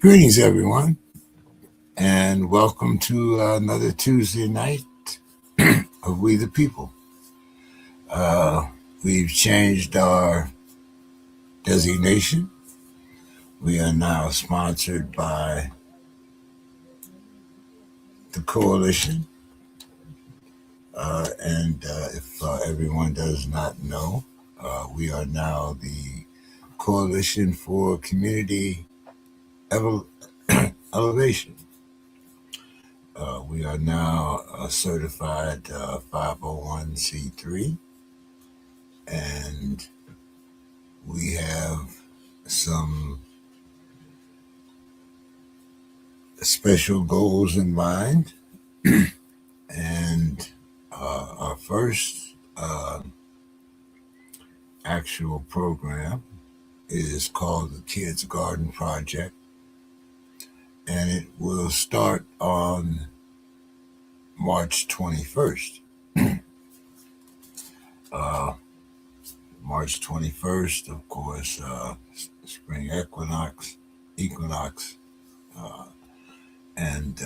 Greetings, everyone, and welcome to another Tuesday night of We the People. Uh, we've changed our designation. We are now sponsored by the Coalition. And if everyone does not know, we are now the Coalition for Community Ele- Elevation. We are now a certified 501c3, and we have some special goals in mind. And our first actual program is called the Kids Garden Project, and it will start on March 21st. Uh, March 21st, of course, spring equinox, uh, and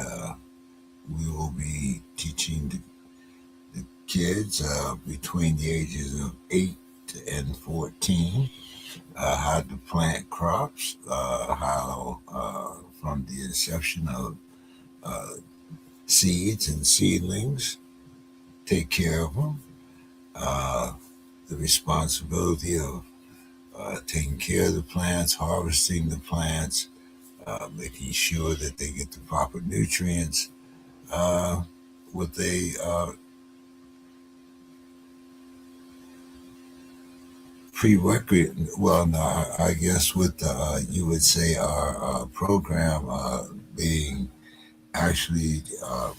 we will be teaching the kids between the ages of 8 and 14 how to plant crops, how from the inception of uh, seeds and seedlings, take care of them, uh, the responsibility of taking care of the plants, harvesting the plants, making sure that they get the proper nutrients, uh, what they prerequisite. Well, no, I guess with you would say our program being actually uh,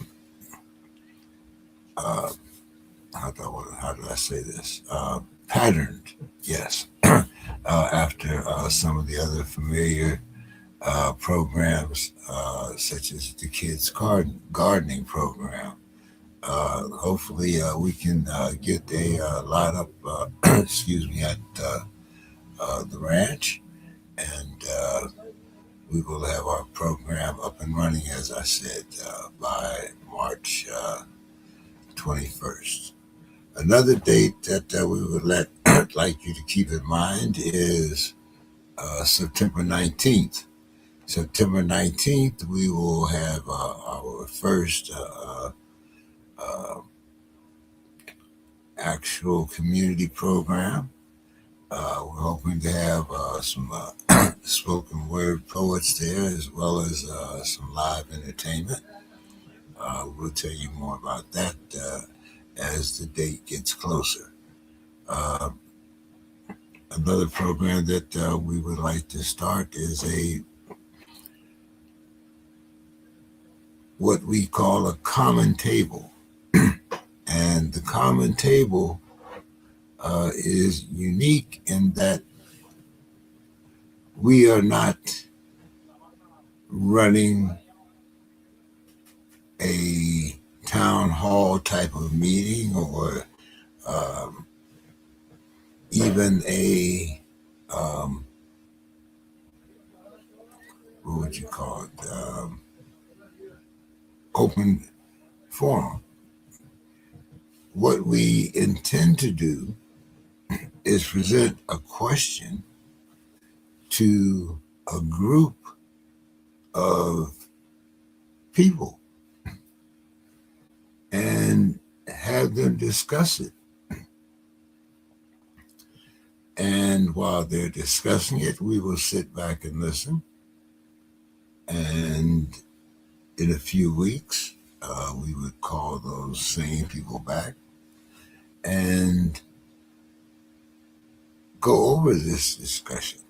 how do I say this? Patterned, yes, after some of the other familiar programs, such as the Kids Gardening Program. Hopefully, we can get a line up, excuse me, at the ranch, and we will have our program up and running, as I said, by March 21st. Another date that we would like you to keep in mind is September 19th. September 19th, we will have our first uh, actual community program. We're hoping to have some spoken word poets there, as well as some live entertainment. We'll tell you more about that as the date gets closer. Uh, Another program that we would like to start is a what we call a common table, and the common table is unique in that we are not running a town hall type of meeting or um, even a what would you call it, open forum. What we intend to do is present a question to a group of people and have them discuss it. And while they're discussing it, we will sit back and listen. And in a few weeks, we would call those same people back and go over this discussion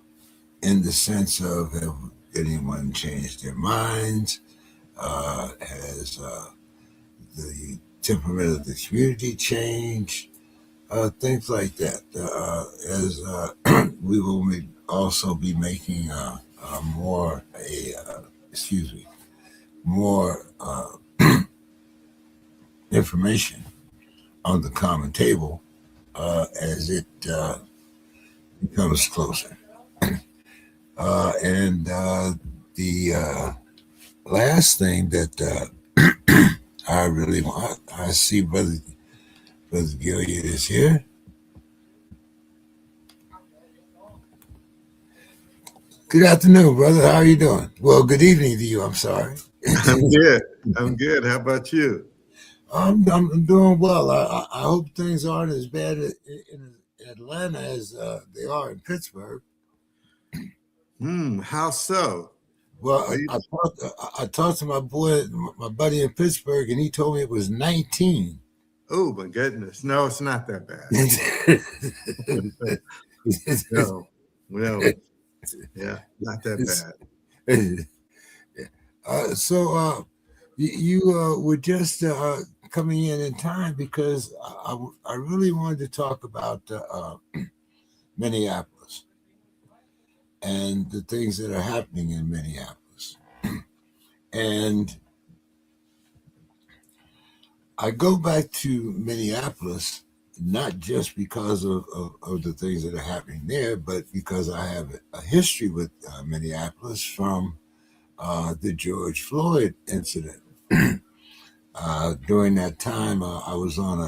in the sense of have anyone changed their minds? Has the temperament of the community changed? Things like that. As we will also be making excuse me, more information on the common table as it becomes closer. And The last thing that I really want, I see Brother Gilead is here. Good afternoon, brother. How are you doing? Well, good evening to you. I'm sorry. I'm good. I'm good. How about you? I'm doing well. I hope things aren't as bad in Atlanta as they are in Pittsburgh. How so? Well, Are you? I talked to my boy, my buddy in Pittsburgh, and he told me it was 19. Oh my goodness! No, it's not that bad. No, no, yeah, not that bad. So you were just coming in time because I really wanted to talk about Minneapolis and the things that are happening in Minneapolis. And I go back to Minneapolis not just because of the things that are happening there, but because I have a history with Minneapolis from the George Floyd incident. During that time, I was on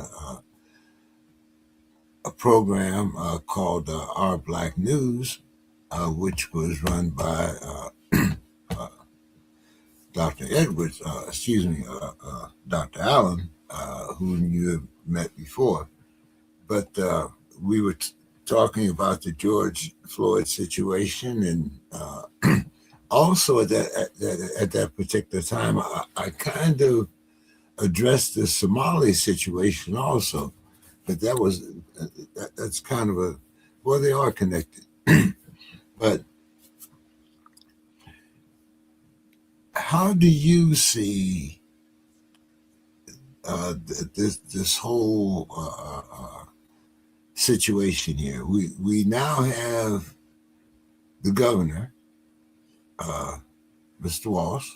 a program called Our Black News, which was run by Dr. Edwards, Dr. Allen, whom you have met before. But we were talking about the George Floyd situation, and also at that particular time, I kind of addressed the Somali situation also. But that's kind of a well, they are connected. But how do you see this whole situation here? We now have the governor, uh, Mr. Walsh,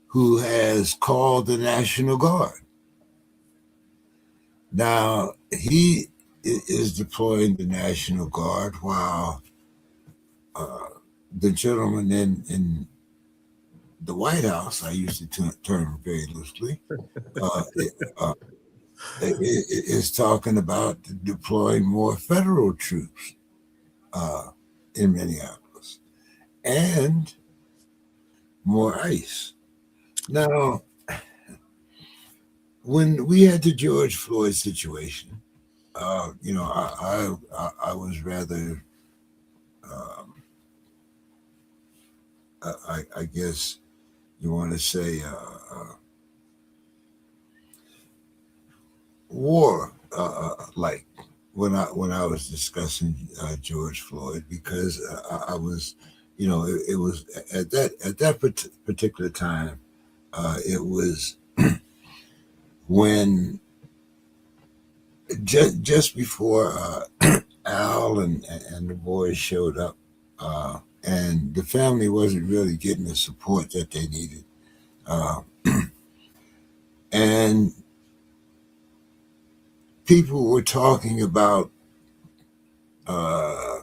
who has called the National Guard. Now he is deploying the National Guard while uh, the gentleman in the White House, I use the term very loosely, uh, uh, is talking about deploying more federal troops uh, in Minneapolis and more ICE. Now, when we had the George Floyd situation, I was rather, um, I guess you want to say, war like when I was discussing George Floyd because I was, it was at that particular time. It was when just before Al and the boys showed up, and the family wasn't really getting the support that they needed, uh, and people were talking about. Uh,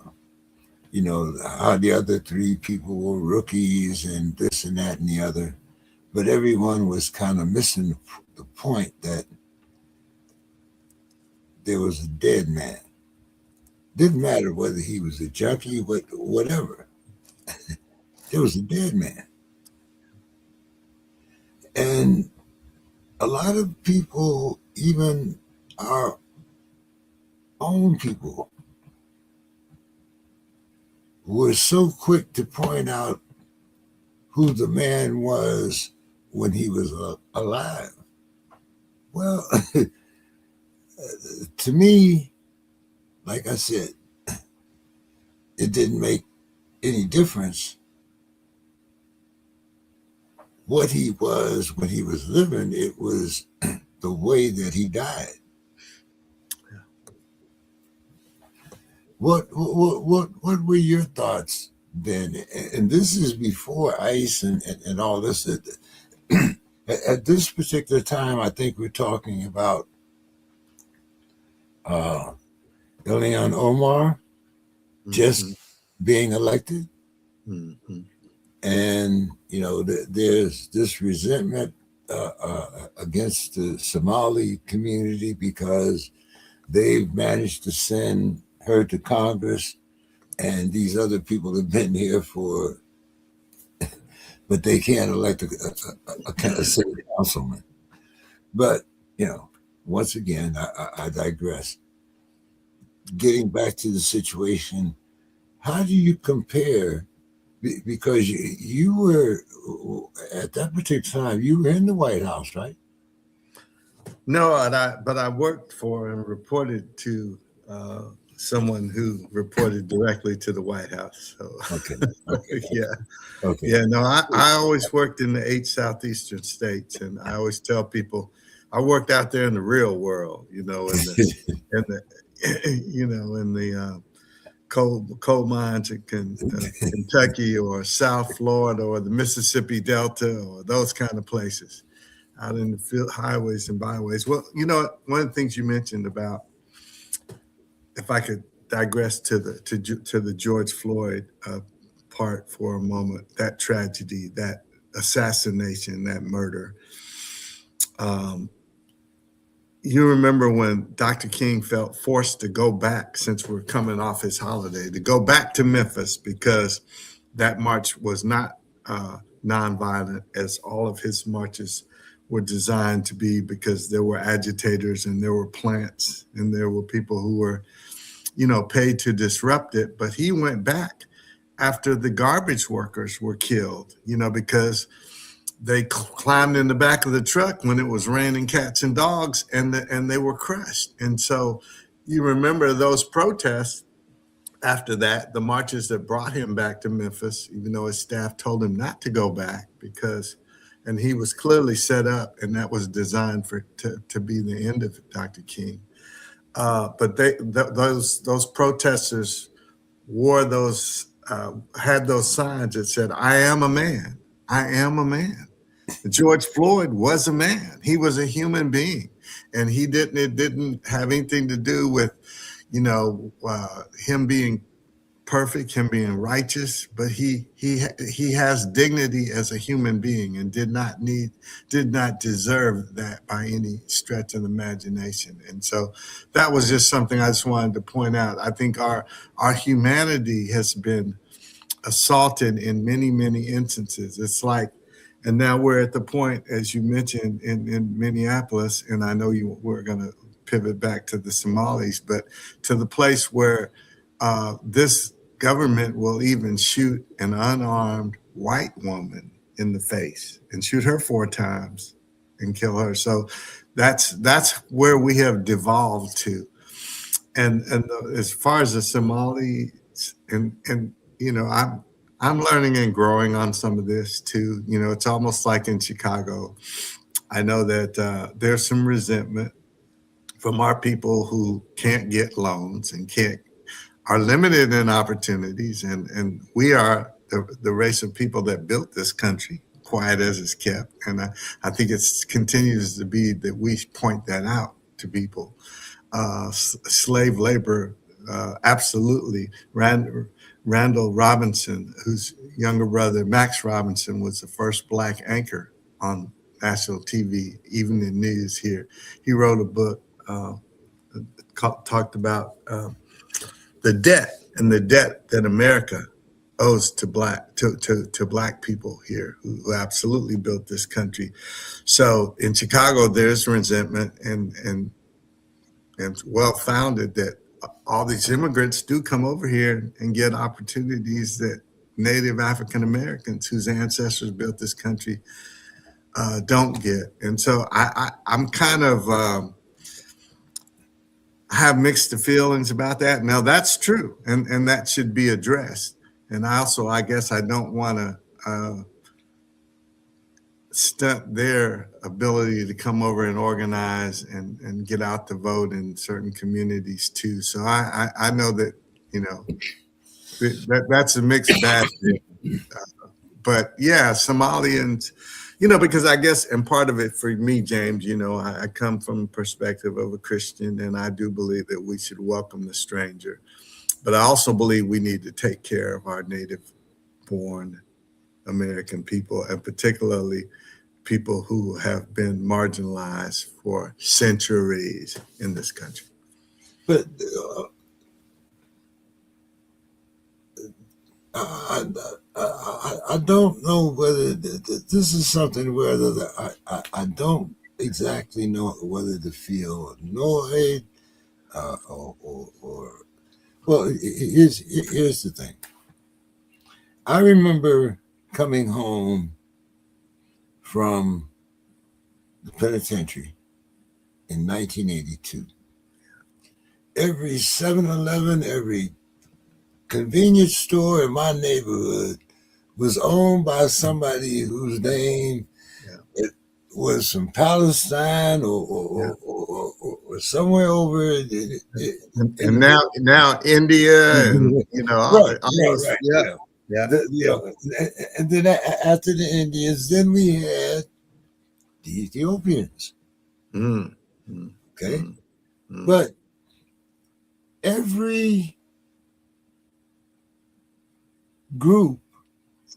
how the other three people were rookies and this and that and the other. But everyone was kind of missing the point that there was a dead man. Didn't matter whether he was a junkie, whatever. There was a dead man. And a lot of people, even our own people, were so quick to point out who the man was when he was alive. Well, to me, like I said, it didn't make any difference what he was when he was living. It was the way that he died. What were your thoughts then? And this is before ICE and all this. At this particular time, I think we're talking about uh, Elian Omar just Hmm. being elected. Hmm. And there's this resentment against the Somali community because they've managed to send her to Congress, and these other people have been here but they can't elect a city councilman. But once again, I digress. Getting back to the situation, how do you compare? Because you were at that particular time, you were in the White House, right? No, but I worked for and reported to someone who reported directly to the White House. So Okay. Okay. yeah, Okay. yeah. No, I always worked in the 8 southeastern states, and I always tell people I worked out there in the real world. In the in the coal mines in Kentucky or South Florida or the Mississippi Delta or those kind of places out in the field, highways and byways. Well, one of the things you mentioned about, if I could digress to the George Floyd part for a moment, that tragedy, that assassination, that murder. You remember when Dr. King felt forced to go back, since we're coming off his holiday, to go back to Memphis because that march was not nonviolent, as all of his marches were designed to be, because there were agitators and there were plants and there were people who were, paid to disrupt it. But he went back after the garbage workers were killed, because they climbed in the back of the truck when it was raining cats and dogs, and they were crushed. And so you remember those protests after that, the marches that brought him back to Memphis, even though his staff told him not to go back and he was clearly set up, and that was designed to be the end of Dr. King. But those protesters wore had those signs that said, "I am a man. I am a man." George Floyd was a man. He was a human being, and it didn't have anything to do with, him being perfect, him being righteous, but he has dignity as a human being, and did not deserve that by any stretch of the imagination. And so that was just something I just wanted to point out. I think our humanity has been assaulted in many, many instances. It's like, and now we're at the point, as you mentioned, in Minneapolis, and I know we're going to pivot back to the Somalis, but to the place where this government will even shoot an unarmed white woman in the face and shoot her 4 times and kill her. So that's where we have devolved to. And as far as the Somalis, and I'm learning and growing on some of this too. It's almost like in Chicago. I know that there's some resentment from our people who can't get loans and are limited in opportunities, and we are the race of people that built this country, quiet as it's kept. And I think it continues to be that we point that out to people. Slave labor, absolutely. Randall Robinson, whose younger brother, Max Robinson, was the first Black anchor on national TV, even in news here. He wrote a book, talked about the debt that America owes to Black people here, who absolutely built this country. So in Chicago, there's resentment and well-founded that all these immigrants do come over here and get opportunities that Native African Americans, whose ancestors built this country, don't get. And so I'm kind of have mixed feelings about that. Now that's true, and that should be addressed. And I guess I don't want to stunt their ability to come over and organize and get out the vote in certain communities too. So I know that, that's a mixed bag. But yeah, Somalians, because I guess, and part of it for me, James, I come from the perspective of a Christian, and I do believe that we should welcome the stranger. But I also believe we need to take care of our native born American people, and particularly people who have been marginalized for centuries in this country. But I, I don't know whether this is something whether I don't exactly know whether to feel annoyed or well, here's the thing. I remember coming home from the penitentiary in 1982. Every 7-Eleven, every convenience store in my neighborhood was owned by somebody whose name it was from Palestine or somewhere over And now India and right. And then after the Indians, then we had the Ethiopians. Okay, but every group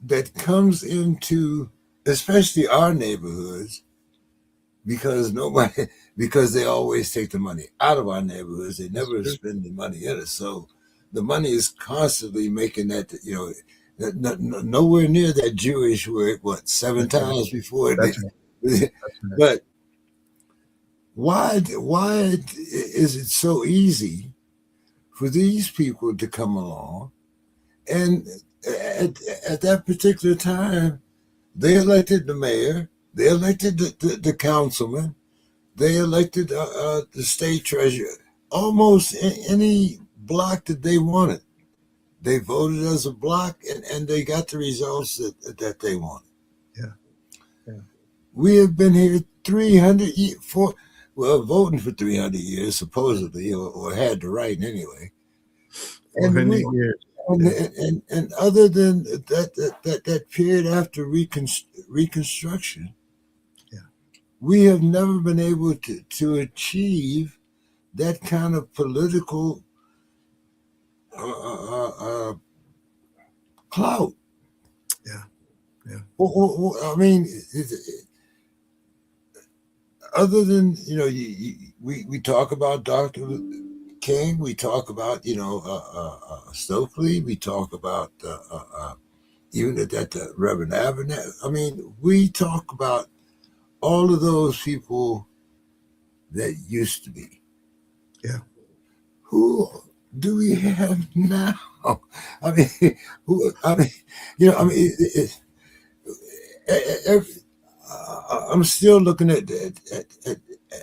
that comes into, especially our neighborhoods, because they always take the money out of our neighborhoods. They never spend the money in it. So the money is constantly making that, nowhere near that Jewish word, 7 times before. But why is it so easy for these people to come along? And at that particular time, they elected the mayor, they elected the councilman, they elected the state treasurer. Almost any block that they wanted, they voted as a block, and they got the results that they wanted. Yeah. We have been here 300 years, voting for 300 years, supposedly, or had the right anyway. 400 years. And other than that period after Reconstruction, we have never been able to achieve that kind of political clout. I mean, other than we talk about Dr. King, we talk about Stokely, we talk about even at the Reverend Abernathy. I mean, we talk about all of those people that used to be. Yeah. Who do we have now? I mean, I'm still looking at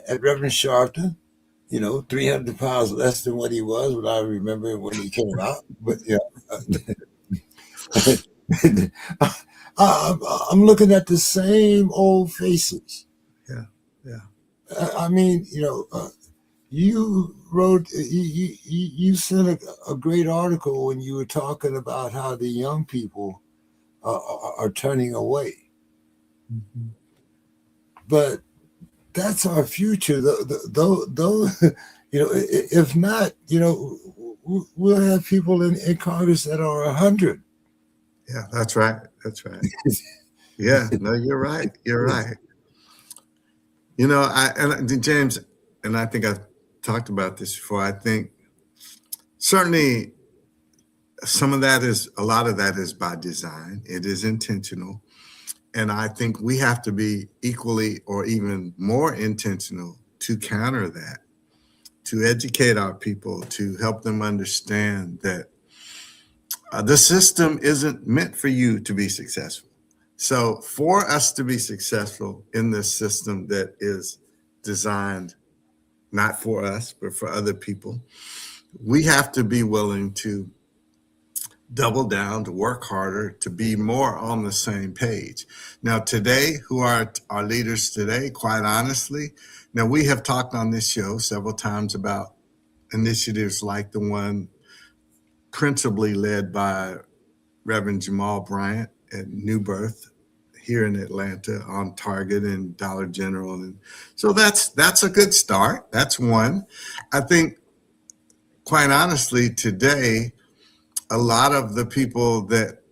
Reverend Sharpton. 300 pounds less than what he was when I remember when he came out. But I'm looking at the same old faces. I mean, you wrote, you sent a great article when you were talking about how the young people are turning away. Mm-hmm. But that's our future. Though, if not, we'll have people in Congress that are 100. Yeah, that's right. Yeah, no, you're right. James, and I think I've talked about this before. I think certainly a lot of that is by design. It is intentional. And I think we have to be equally or even more intentional to counter that, to educate our people, to help them understand that the system isn't meant for you to be successful. So for us to be successful in this system that is designed not for us, but for other people, we have to be willing to double down, to work harder, to be more on the same page. Now, today, who are our leaders today? Quite honestly, now we have talked on this show several times about initiatives like the one principally led by Reverend Jamal Bryant at New Birth here in Atlanta, on Target and Dollar General. And so that's a good start. That's one. I think, quite honestly, today, a lot of the people that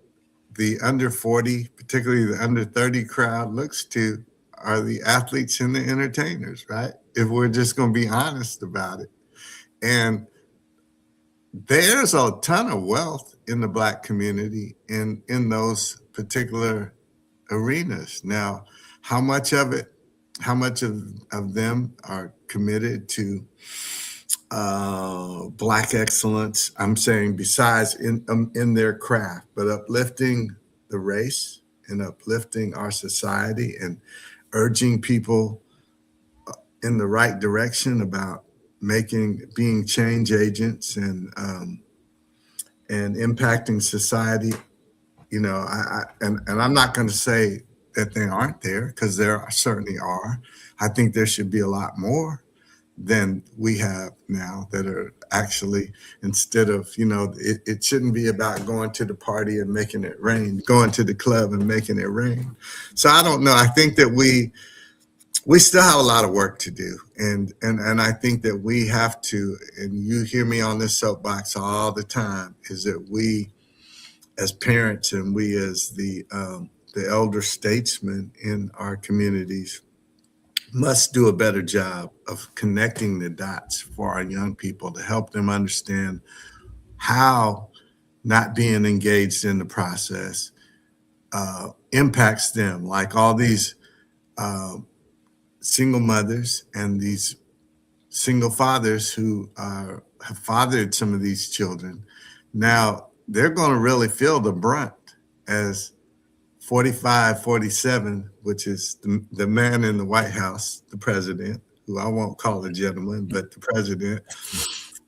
the under 40, particularly the under 30 crowd looks to are the athletes and the entertainers, right? If we're just going to be honest about it. And there's a ton of wealth in the Black community in those particular arenas. Now, how much of it, how much of them are committed to Black excellence? I'm saying besides in their craft, but uplifting the race and uplifting our society and urging people in the right direction about being change agents and impacting society. You know, and I'm not going to say that they aren't there, because there certainly are. I think there should be a lot more than we have now that are actually, instead of, it shouldn't be about going to the party and making it rain, going to the club and making it rain. So I don't know. I think that we still have a lot of work to do. And I think that we have to, and you hear me on this soapbox all the time, is that we as parents and we as the elder statesmen in our communities must do a better job of connecting the dots for our young people to help them understand how not being engaged in the process impacts them. Like all these single mothers and these single fathers who have fathered some of these children, now they're going to really feel the brunt as 45, 47, which is the man in the White House, the president, who I won't call a gentleman, but the president,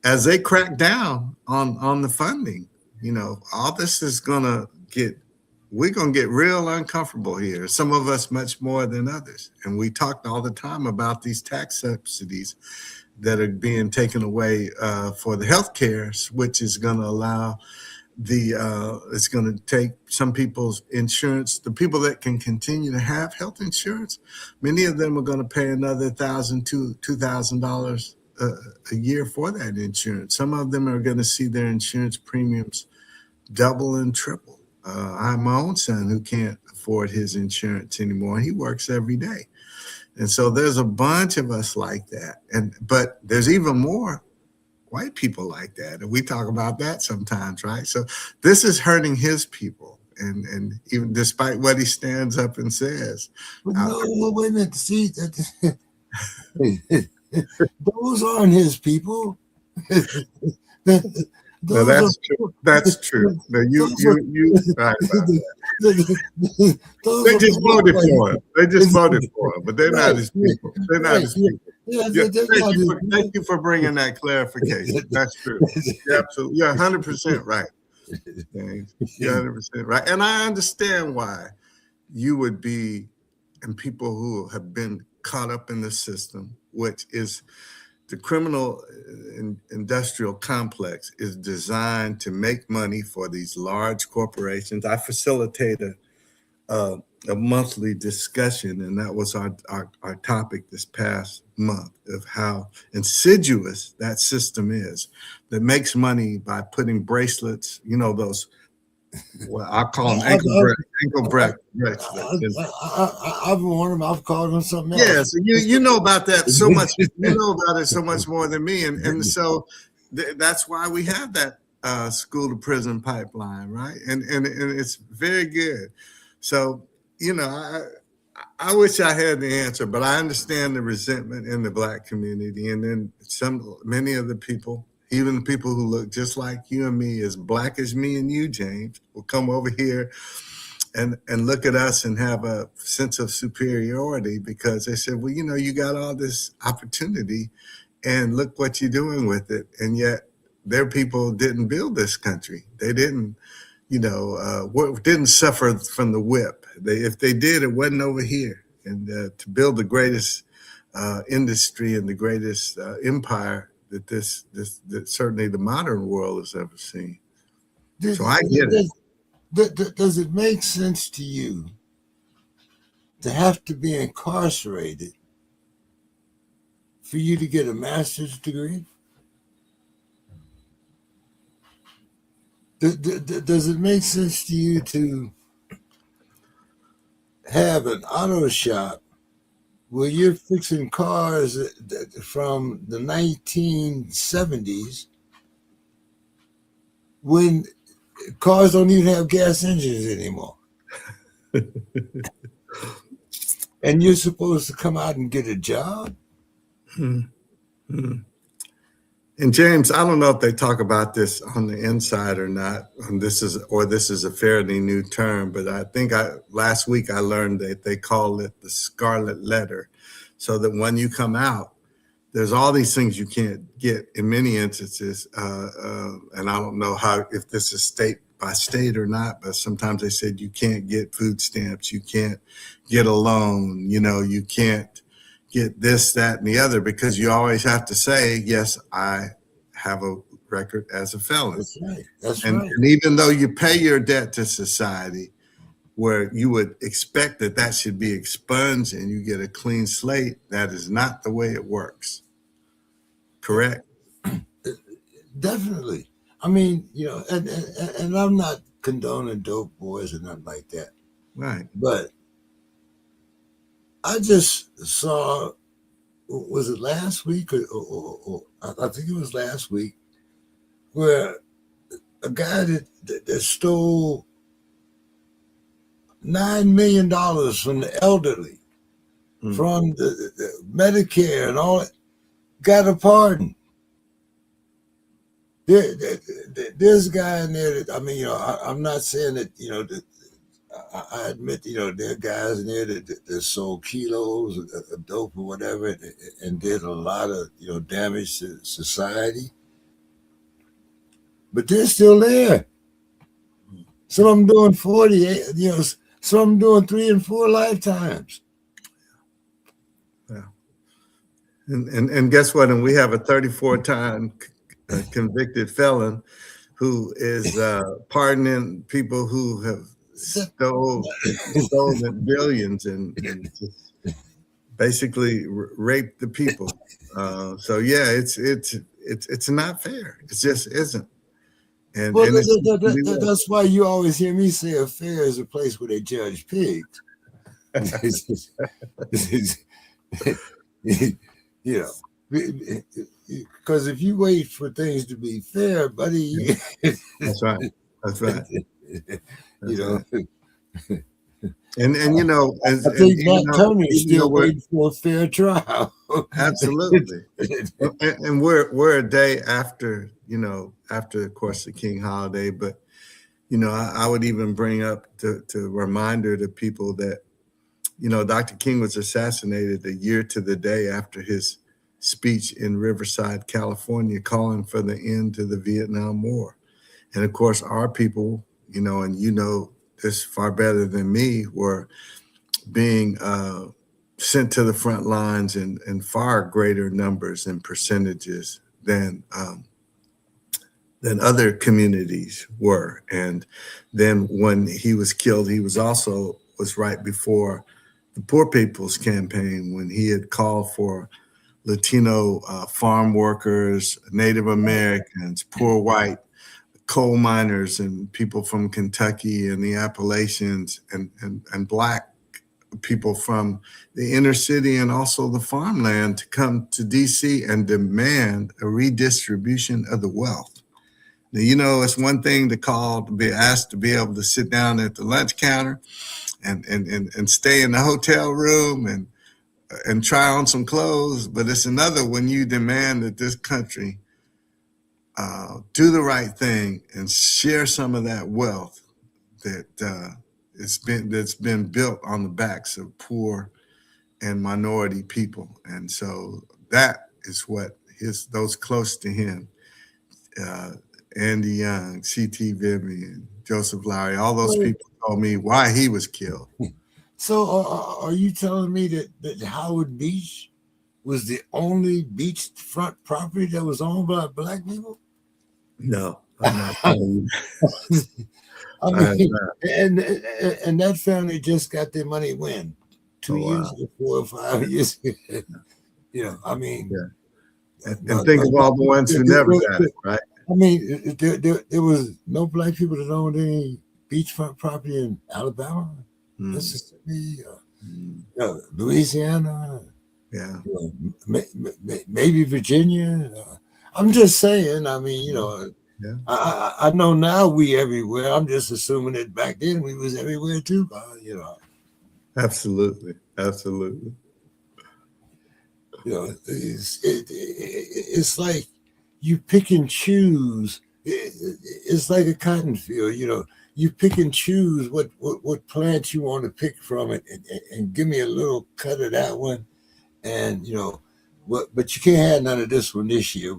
as they crack down on the funding. All this is we're going to get real uncomfortable here. Some of us much more than others. And we talked all the time about these tax subsidies that are being taken away for the healthcare, which is going to allow it's going to take some people's insurance, the people that can continue to have health insurance. Many of them are going to pay another $1,000 to $2,000 a year for that insurance. Some of them are going to see their insurance premiums double and triple. I have my own son who can't afford his insurance anymore. He works every day. And so there's a bunch of us like that. But there's even more white people like that. And we talk about that sometimes, right? So this is hurting his people. And even despite what he stands up and says. But no, wait a minute. See, those aren't his people. No, that's true. That's true. No, you right about that. They just voted for him. They just voted for him, but they're not his people. They're not his people. Thank you for bringing that clarification. That's true. You're absolutely, you're 100% right. You're 100% right. And I understand why you would be, and people who have been caught up in the system, which is the criminal industrial complex is designed to make money for these large corporations. I facilitate a monthly discussion, and that was our topic this past month, of how insidious that system is, that makes money by putting bracelets, those, well, I call them ankle bracelets. I've worn them. I've called them something else. Yeah, so you know about that so much. You know about it so much more than me, and so that's why we have that school to prison pipeline, right? And it's very good. So I wish I had the answer, but I understand the resentment in the Black community, and then many of the people, even the people who look just like you and me, as Black as me and you, James, will come over here and look at us and have a sense of superiority because they said, well, you got all this opportunity and look what you're doing with it. And yet their people didn't build this country. They didn't, didn't suffer from the whip. If they did, it wasn't over here. And to build the greatest industry and the greatest empire that certainly the modern world has ever seen. So I get it. Does it make sense to you to have to be incarcerated for you to get a master's degree? Does it make sense to you to have an auto shop where you're fixing cars from the 1970s when cars don't even have gas engines anymore? And you're supposed to come out and get a job? And James, I don't know if they talk about this on the inside or not. This is a fairly new term, but I think last week I learned that they call it the scarlet letter, so that when you come out, there's all these things you can't get in many instances. And I don't know if this is state by state or not, but sometimes they said you can't get food stamps, you can't get a loan, you can't get this, that, and the other, because you always have to say, yes, I have a record as a felon. That's right. That's and, right. And even though you pay your debt to society, where you would expect that should be expunged and you get a clean slate, that is not the way it works. Correct? Definitely. I mean, and I'm not condoning dope boys or nothing like that. Right. But I just saw, was it last week or I think it was last week, where a guy that stole $9 million from the elderly, from the Medicare and all that, got a pardon. There's a guy in there that, I mean, I'm not saying that, that I admit, there are guys in there that sold kilos of dope or whatever and did a lot of, damage to society. But they're still there. Some of them doing 40, some of them doing 3 and 4 lifetimes. Yeah. And guess what? And we have a 34-time convicted felon who is pardoning people who have stolen billions and just basically raped the people. So yeah, it's not fair. It just isn't. And, well, that's why you always hear me say a fair is a place where they judge pigs. Because if you wait for things to be fair, buddy, that's right. That's right. Right. And I think Matt Turner's still waiting for a fair trial. Absolutely. And we're a day after, after of course the King holiday, but I would even bring up to reminder to people that Dr. King was assassinated a year to the day after his speech in Riverside, California, calling for the end to the Vietnam War. And of course, our people, and this far better than me, were being sent to the front lines in far greater numbers and percentages than other communities were. And then when he was killed, he was right before the Poor People's Campaign, when he had called for Latino farm workers, Native Americans, poor white coal miners, and people from Kentucky and the Appalachians, and Black people from the inner city and also the farmland to come to DC and demand a redistribution of the wealth. Now, it's one thing to be asked to be able to sit down at the lunch counter and stay in the hotel room and try on some clothes, but it's another when you demand that this country do the right thing and share some of that wealth that's been built on the backs of poor and minority people. And so that is what those close to him, Andy Young, C.T. Vivian, Joseph Lowry, all those people told me why he was killed. So are you telling me that Howard Beach was the only beachfront property that was owned by Black people? No, I'm not telling you. I mean, and that family just got their money when? 2 years ago, 4 or 5 years ago. I mean. Yeah. And think of all the ones who never got it, right? I mean, there was no black people that owned any beachfront property in Alabama, Mm, Mississippi, mm, Louisiana, yeah. maybe Virginia. I'm just saying. I mean, Mm, yeah. I know now we everywhere. I'm just assuming that back then we was everywhere too. Absolutely. Absolutely. It's like you pick and choose. It's like a cotton field. You pick and choose what plants you want to pick from it, and give me a little cut of that one, and what. But you can't have none of this one this year.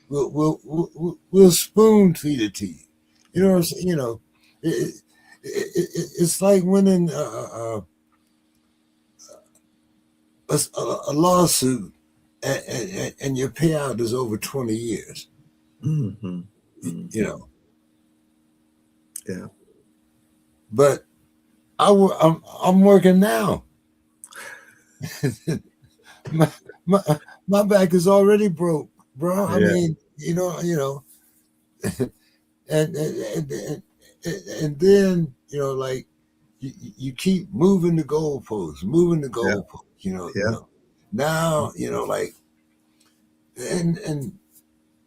We'll spoon feed it to you. You know what I'm saying? It's like winning a lawsuit, and your payout is over 20 years. Hmm. You know, Yeah. but I'm working now. my, my my back is already broke, bro. I Yeah. mean, and then like you keep moving the goalposts, moving the Yeah. goalposts. Yeah. Now like and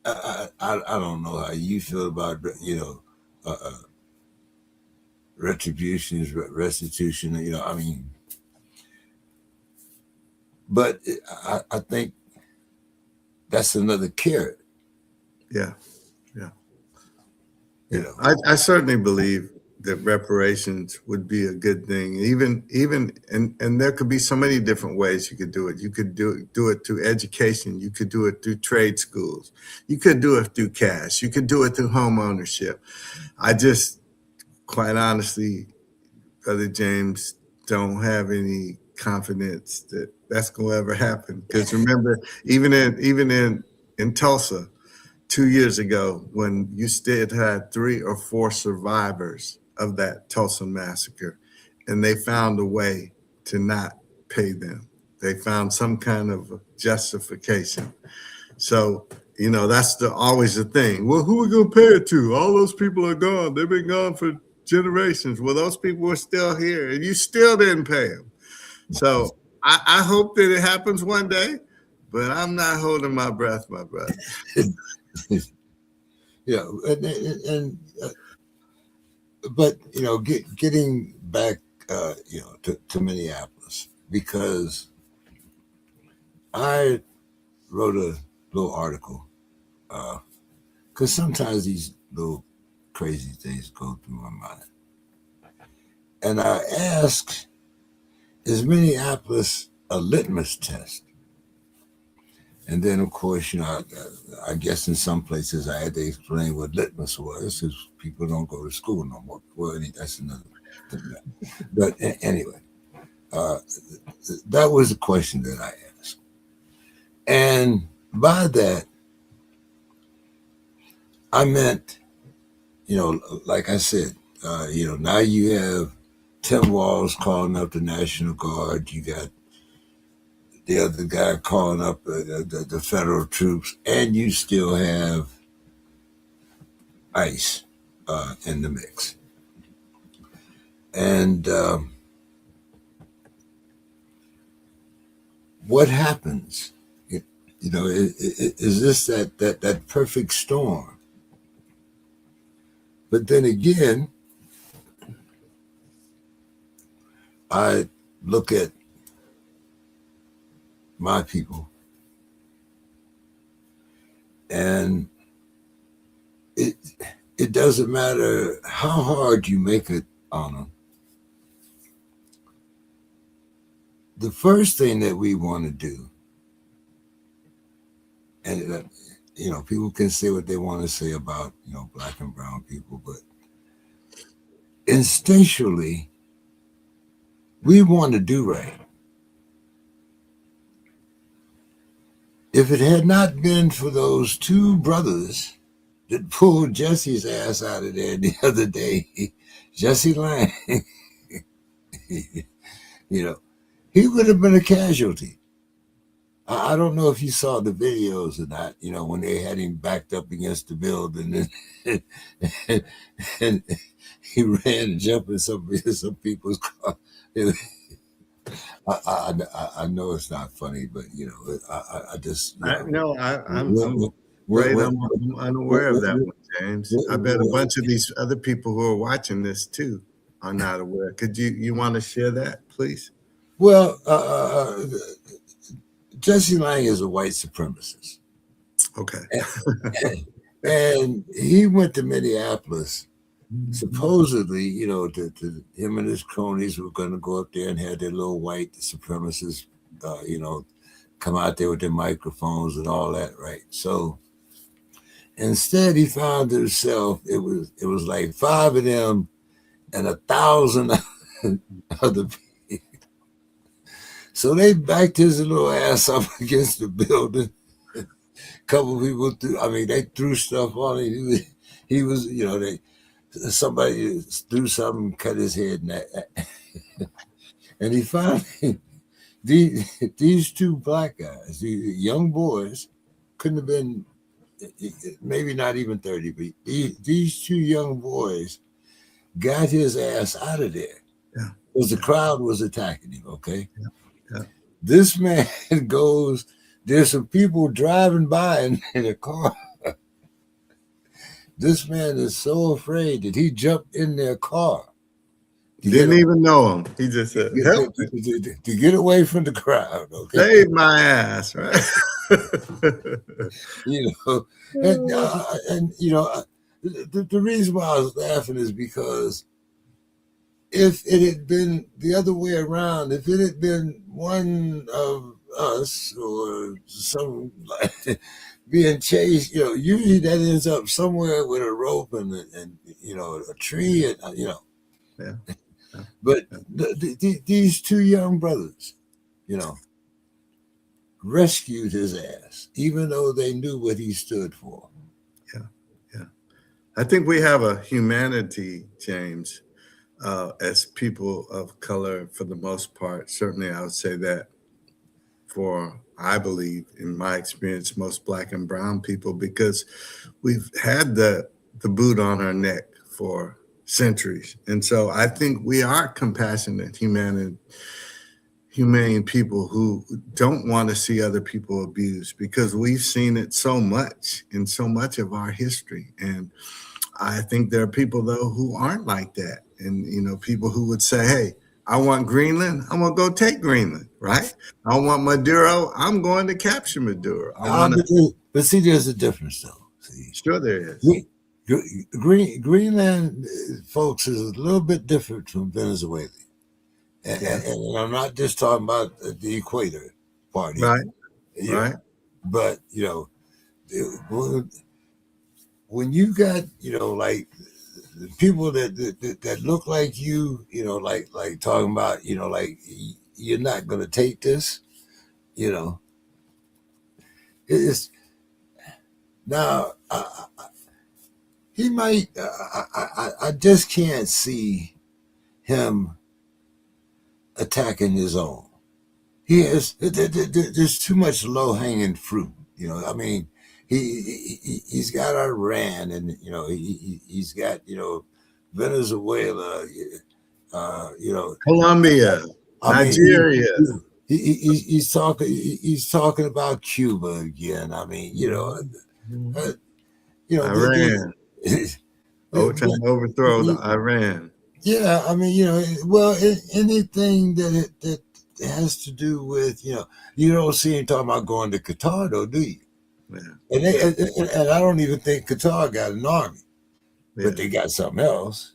I don't know how you feel about uh, uh, retributions, restitution. I mean, but I think that's another carrot. Yeah. Yeah. You Yeah. know, I certainly believe that reparations would be a good thing. Even and there could be so many different ways you could do it. You could do it through education. You could do it through trade schools. You could do it through cash. You could do it through home ownership. I just, quite honestly, Brother James, don't have any confidence that that's going to ever happen. Because remember, even in Tulsa 2 years ago, when you still had 3 or 4 survivors of that Tulsa massacre, and they found a way to not pay them. They found some kind of justification. So, that's always the thing. Well, who are we going to pay it to? All those people are gone. They've been gone for generations. Well, those people are still here, and you still didn't pay them. So I hope that it happens one day, but I'm not holding my breath, my brother. and but getting back to Minneapolis, because I wrote a little article, because sometimes these little crazy things go through my mind, and I asked, is Minneapolis a litmus test? And then, of course, I guess in some places I had to explain what litmus was, because people don't go to school no more. Well, that's another thing. But anyway, uh, that was the question that I asked. And by that, I meant, like I said, now you have Tim Walz calling up the National Guard. You got the other guy calling up the federal troops, and you still have ICE in the mix. And what happens? Is this that perfect storm? But then again, I look at my people, and it it doesn't matter how hard you make it on them. The first thing that we want to do, and people can say what they want to say about black and brown people, but instinctually we want to do right. If it had not been for those 2 brothers that pulled Jesse's ass out of there the other day, Jesse Lang, you know, he would have been a casualty. I don't know if you saw the videos or not. When they had him backed up against the building, and, and he ran and jumped in some people's car. I know it's not funny, but I just No, I'm when, when, afraid when, I'm unaware of that when, one, James. I bet a when, bunch of these other people who are watching this too are not aware. Could you want to share that, please? well, Jesse Lang is a white supremacist, Okay. and he went to Minneapolis. Supposedly, to him and his cronies were going to go up there and have their little white supremacists, come out there with their microphones and all that, right? So instead, he found himself. It was like five of them and 1,000 other people. So they backed his little ass up against the building. A couple people threw. I mean, they threw stuff on him. He was, somebody threw something, cut his head, and he finally these two black guys, these young boys, couldn't have been maybe not even 30, but these two young boys got his ass out of there Yeah. because the crowd was attacking him. Okay, Yeah. Yeah. this man goes. There's some people driving by in a car. This man is so afraid that he jumped in their car to get Didn't even know him. He just said, "Help me, to get away from the crowd. Okay, save my ass!" Right? you know, and the reason why I was laughing is because if it had been the other way around, if it had been one of us or some being chased, usually that ends up somewhere with a rope and a tree, and Yeah. But these two young brothers, rescued his ass, even though they knew what he stood for. Yeah. Yeah. I think we have a humanity, James, as people of color for the most part. Certainly, I would say that for, I believe, in my experience, most black and brown people, because we've had the boot on our neck for centuries. And so I think we are compassionate, humane people who don't want to see other people abused because we've seen it so much in so much of our history. And I think there are people though who aren't like that. And people who would say, hey, I want Greenland, I'm gonna go take Greenland, right? I want Maduro, I'm going to capture Maduro. I want to But see, there's a difference, though. See, Sure there is. Greenland, folks, is a little bit different from Venezuela. Yeah. And I'm not just talking about the equator part Right. either, Right. but when you got like people that look like you, like talking about like you're not gonna take this, it's now he might. I just can't see him attacking his own. He has. There's too much low hanging fruit. I mean, he's got Iran, and he's got Venezuela. Colombia, I mean, Nigeria. he's talking about Cuba again. I mean, uh, Iran. the, Trying to overthrow the Iran. yeah, I mean, well, anything that has to do with, you don't see him talking about going to Qatar, though, do you? Yeah. And I don't even think Qatar got an army, Yeah. but they got something else.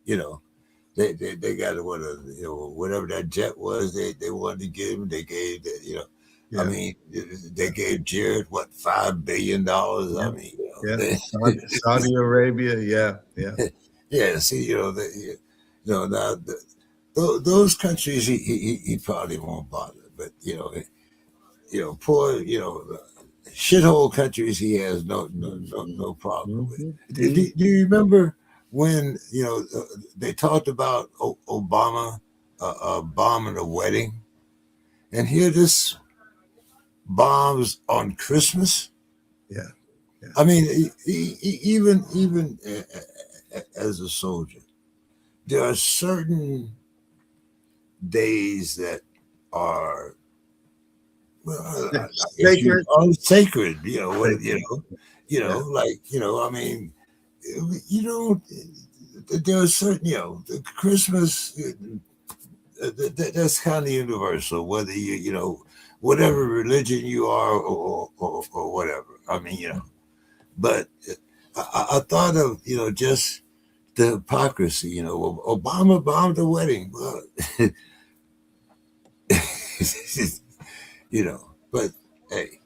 Yeah. They got whatever that jet was they wanted to give him. They gave that, Yeah. I mean, they gave Jared what $5 billion. Yeah. I mean, Yeah. Saudi Arabia. Yeah. Yeah. yeah. See, now those countries he probably won't bother, but poor shithole countries he has no problem with. Do you remember when they talked about Obama bombing a wedding, and here this bombs on Christmas. Yeah. Yeah. I mean, even as a soldier, there are certain days that are, well, I guess you Sacred. are sacred. Sacred. Yeah. Like I mean, you don't. There are certain, the Christmas. That's kind of universal, whether whatever religion you are or whatever. I mean, but I thought of, just the hypocrisy. Obama bombed a wedding. Well, but hey,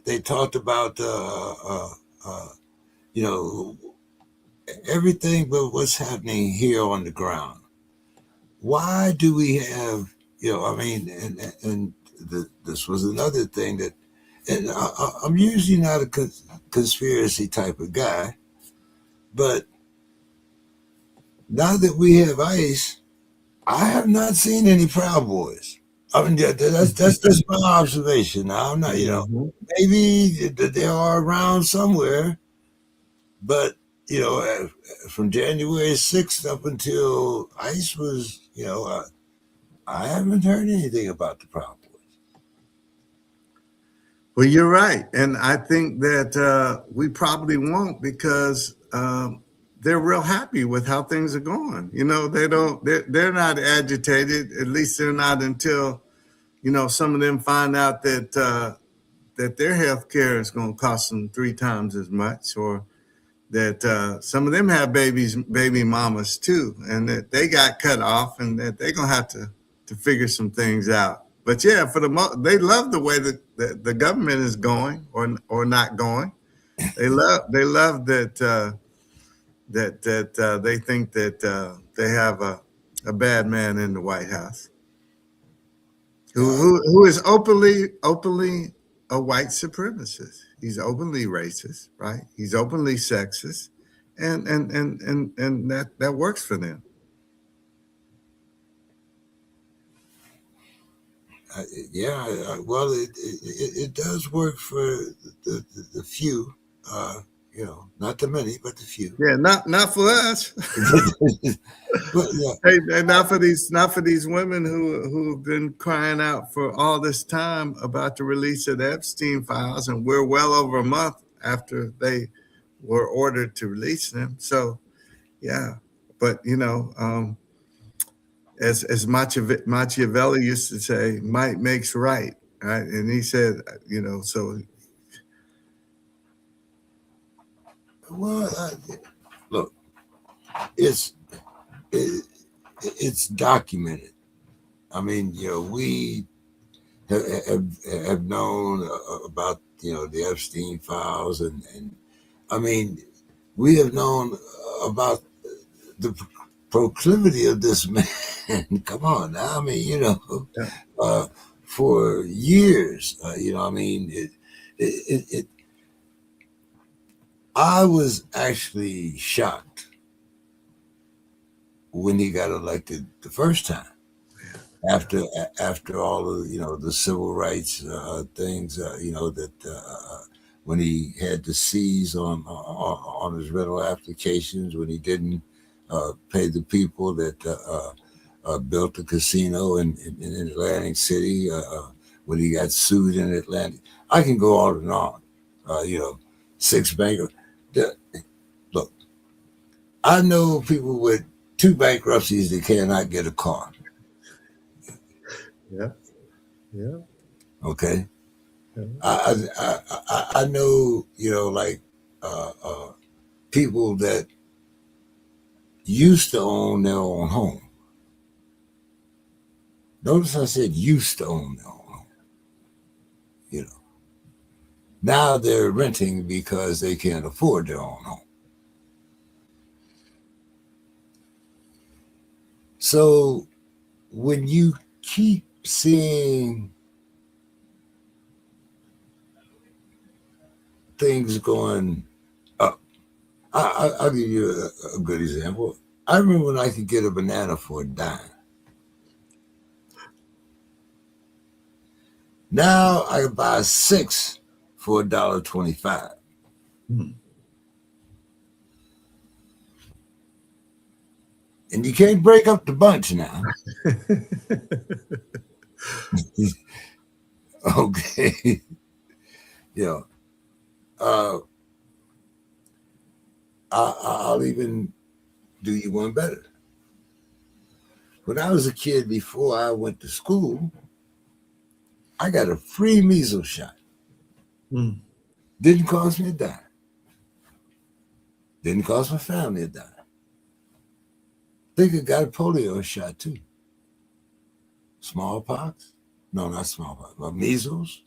they talked about, uh, you know, everything but what's happening here on the ground. Why do we have, I mean, and this was another thing that, and I'm usually not a conspiracy type of guy, but now that we have ICE, I have not seen any Proud Boys. I mean, that's just my observation. Now I'm not, Mhm. maybe they are around somewhere, but from January 6th up until ICE was, I haven't heard anything about the Proud Boys. Well, you're right, and I think that we probably won't because they're real happy with how things are going. They don't. They're not agitated. At least they're not until some of them find out that their health care is going to cost them 3 times as much, or that some of them have baby mamas too, and that they got cut off, and that they're gonna have to figure some things out. But yeah, they love the way that the government is going or not going. They love that they think that they have a bad man in the White House Uh, who is openly a white supremacist. He's openly racist, right? He's openly sexist, and that works for them. I, yeah, well, it does work for the few, not the many, but the few. Yeah, not for us. But yeah, Hey, and not for these women who've been crying out for all this time about the release of the Epstein files, and we're well over a month after they were ordered to release them. So yeah, but as Machiavelli used to say, might makes right, right? And he said, so well, look, it's it, it's documented. I mean, we have known about the Epstein files, and I mean, we have known about the proclivity of this man. Come on now, I mean, yeah, uh, for years, I mean, it I was actually shocked when he got elected the first time. After all of the civil rights things, that when he had to seize on his rental applications, when he didn't pay the people that built the casino in Atlantic City, when he got sued in Atlantic, I can go on and on. Six banker. Look, I know people with two bankruptcies that cannot get a car. yeah, yeah, Okay, yeah. I know, like people that used to own their own home. Notice I said used to own their own home. You know, now they're renting because they can't afford their own home. So when you keep seeing things going up, I'll give you a good example. I remember when I could get a banana for a dime. Now I can buy 6 for $1.25. Hmm. And you can't break up the bunch now. Okay. you know, uh, I'll even do you one better. When I was a kid, before I went to school, I got a free measles shot. Hmm. Didn't cost me a dime. Didn't cost my family a dime. Think I got a polio shot too. Smallpox? No, not smallpox, but measles,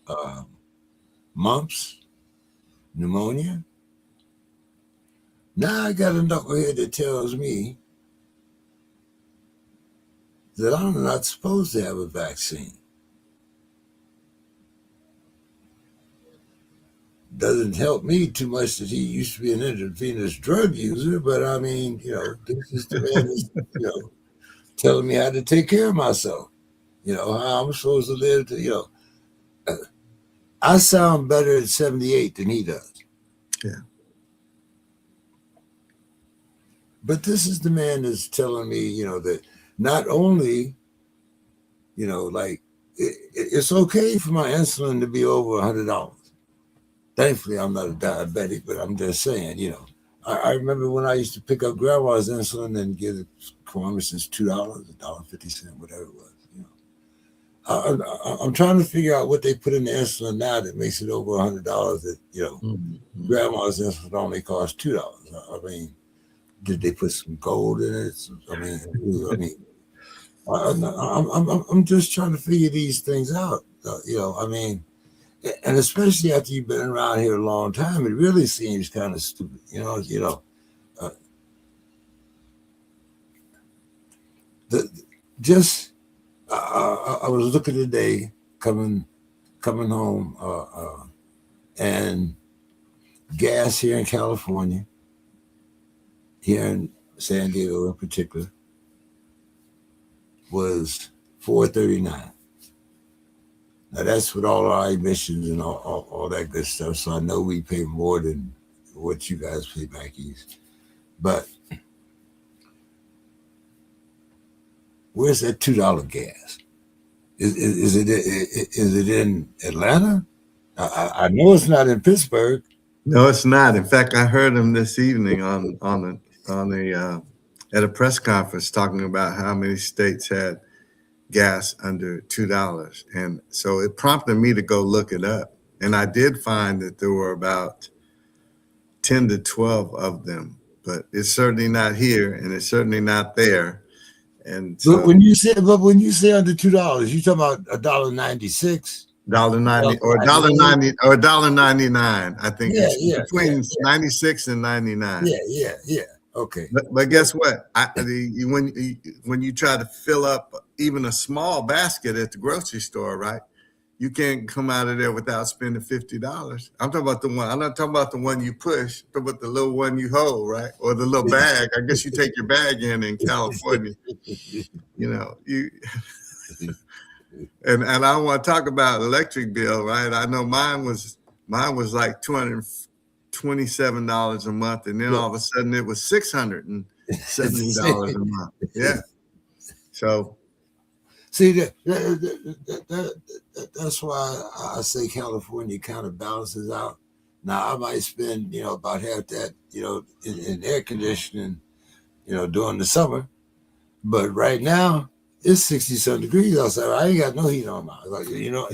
uh, mumps, pneumonia. Now I got a knucklehead that tells me that I'm not supposed to have a vaccine. Doesn't help me too much that he used to be an intravenous drug user, but I mean, this is the man that's, telling me how to take care of myself. How I'm supposed to live uh, I sound better at 78 than he does. Yeah. But this is the man that's telling me, that not only, like it's okay for my insulin to be over $100. Thankfully, I'm not a diabetic, but I'm just saying, I remember when I used to pick up grandma's insulin and get it, for instance, $2, $1.50, whatever it was. I'm trying to figure out what they put in the insulin now that makes it over $100. That Mm-hmm. grandma's insulin only costs $2. I mean, did they put some gold in it? I'm just trying to figure these things out. And especially after you've been around here a long time, it really seems kind of stupid. Uh, the just I was looking today coming home, and gas here in California, here in San Diego in particular, was $4.39. Now that's with all our emissions and all that good stuff. So I know we pay more than what you guys pay back east. But where's that $2 gas? Is it in Atlanta? I know it's not in Pittsburgh. No, it's not. In fact, I heard him this evening on a at a press conference talking about how many states had gas under $2, and so it prompted me to go look it up. And I did find that there were about 10 to 12 of them, but it's certainly not here, and it's certainly not there. And But so when you say under $2, you talking about $1.96, $1.90 or $1.98? $1.90 or $1.99. I think Yeah, it's yeah, yeah, between 96 and 99. yeah. Okay. But guess what? When you try to fill up even a small basket at the grocery store, right? You can't come out of there without spending $50. I'm talking about the one. I'm not talking about the one you push. I'm talking about the little one you hold, right? Or the little bag. I guess you take your bag in California. You and I don't want to talk about electric bill, right? I know mine was like $227 a month, and then all of a sudden it was $670 a month. Yeah. So See that's why I say California kind of balances out. Now I might spend about half that in air conditioning during the summer, but right now it's 60 some degrees outside. I ain't got no heat on my like there you go.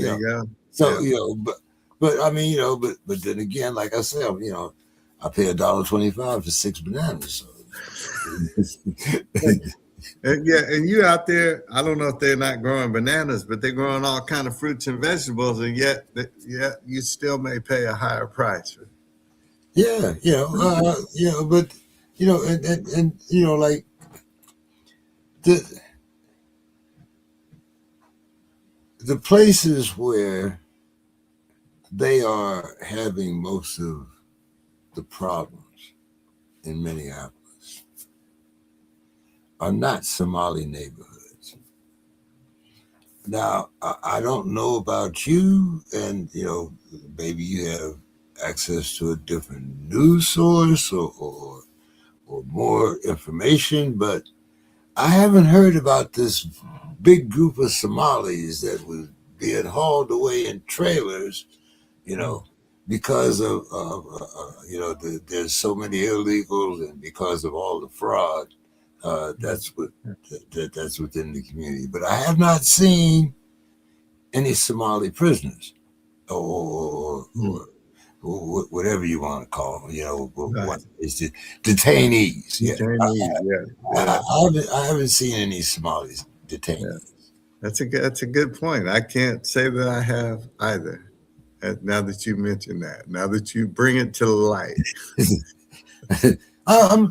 so Yeah. but I mean but then again, like I said, I pay $1.25 for 6 bananas. And you out there, I don't know if they're not growing bananas, but they're growing all kind of fruits and vegetables, and yet you still may pay a higher price. Yeah, but and like the the places where they are having most of the problems in Minneapolis are not Somali neighborhoods. Now, I don't know about you, and maybe you have access to a different news source or more information, but I haven't heard about this big group of Somalis that was being hauled away in trailers, you Mm, know, because there's so many illegals and because of all the fraud. mm, That's within the community. But I have not seen any Somali prisoners mm. or whatever you want to call them. What Right. is it? Detainees. Yeah, Detainees. Yeah. Yeah. I haven't seen any Somalis Yeah. detainees. That's a good point. I can't say that I have either. Now that you mention that, now that you bring it to light. I'm,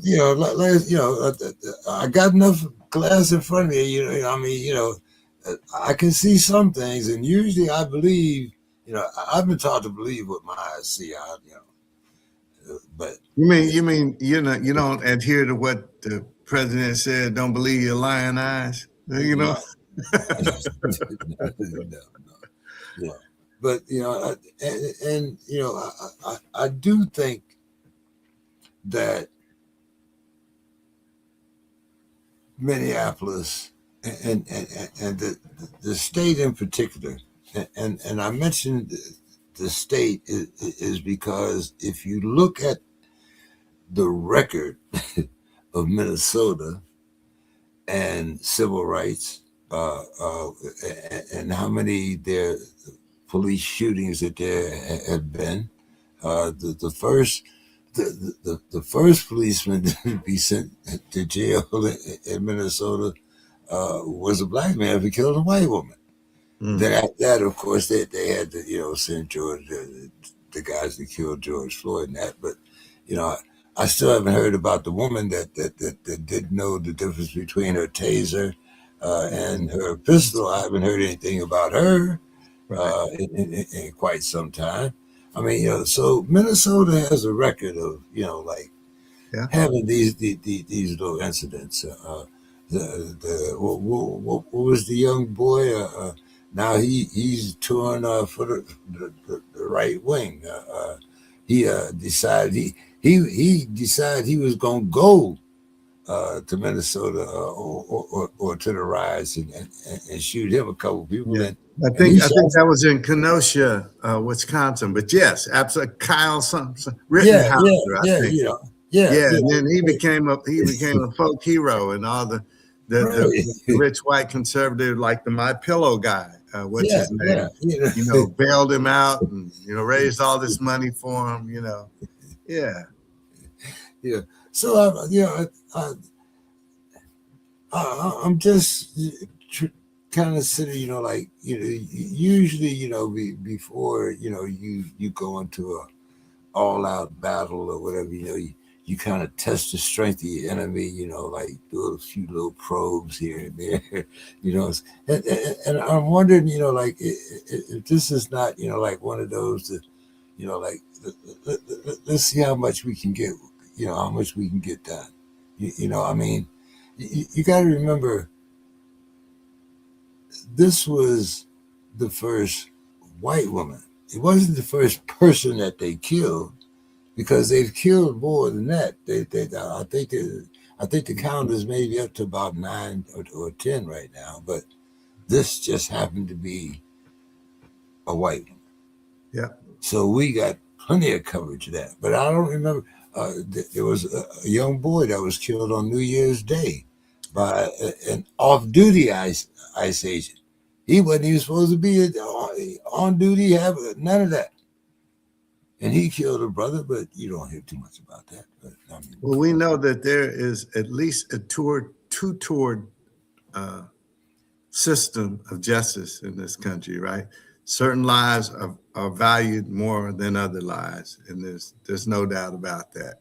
I got enough glass in front of me. I can see some things, and usually I believe. I've been taught to believe what my eyes see. But You don't adhere to what the president said? Don't believe your lying eyes. You know. no, no, no. But and I do think that Minneapolis and the state in particular, and I mentioned the state is because if you look at the record of Minnesota and civil rights, and how many there police shootings that there have been, the first the first policeman to be sent to jail in Minnesota was a black man who killed a white woman. Mm, Then after that, of course, they had to send George the guys that killed George Floyd and that. But you know, I still haven't heard about the woman that didn't know the difference between her taser and her pistol. I haven't heard anything about her right. in quite some time. I mean, so Minnesota has a record of like Yeah. having these little incidents. What was the young boy? Now he's touring for the right wing. He decided he decided he was going to go to Minnesota or to the riots and shoot him a couple people Yeah. and he I shot. think that was in Kenosha, Wisconsin. But yes, absolutely, Kyle Yeah, yeah, Rittenhauser, I yeah, think. yeah, Yeah, yeah. and then he became a folk hero, and all Right. the rich white conservative like the My Pillow guy, what's Yeah, his yeah. name? Bailed him out and raised all this money for him. Yeah, Yeah. So I'm just kind of sitting, like usually, before you go into a all out battle or whatever, you kind of test the strength of your enemy, like do a few little probes here and there, you know. And I'm wondering, like if this is not, like one of those that, like let's see how much we can get, how much we can get done. I mean, you got to remember this was the first white woman. It wasn't the first person that they killed because they've killed more than that. I think the count is maybe up to about 9 or 10 right now. But this just happened to be a white woman, yeah. so we got plenty of coverage of that. But I don't remember. There was a young boy that was killed on New Year's Day by an off-duty ICE agent. He wasn't even supposed to be on duty, have none of that. And he killed a brother, but you don't hear too much about that. But I mean, Well, we know that there is at least a two-tiered uh, system of justice in this country, right? Certain lives are valued more than other lives, and there's no doubt about that.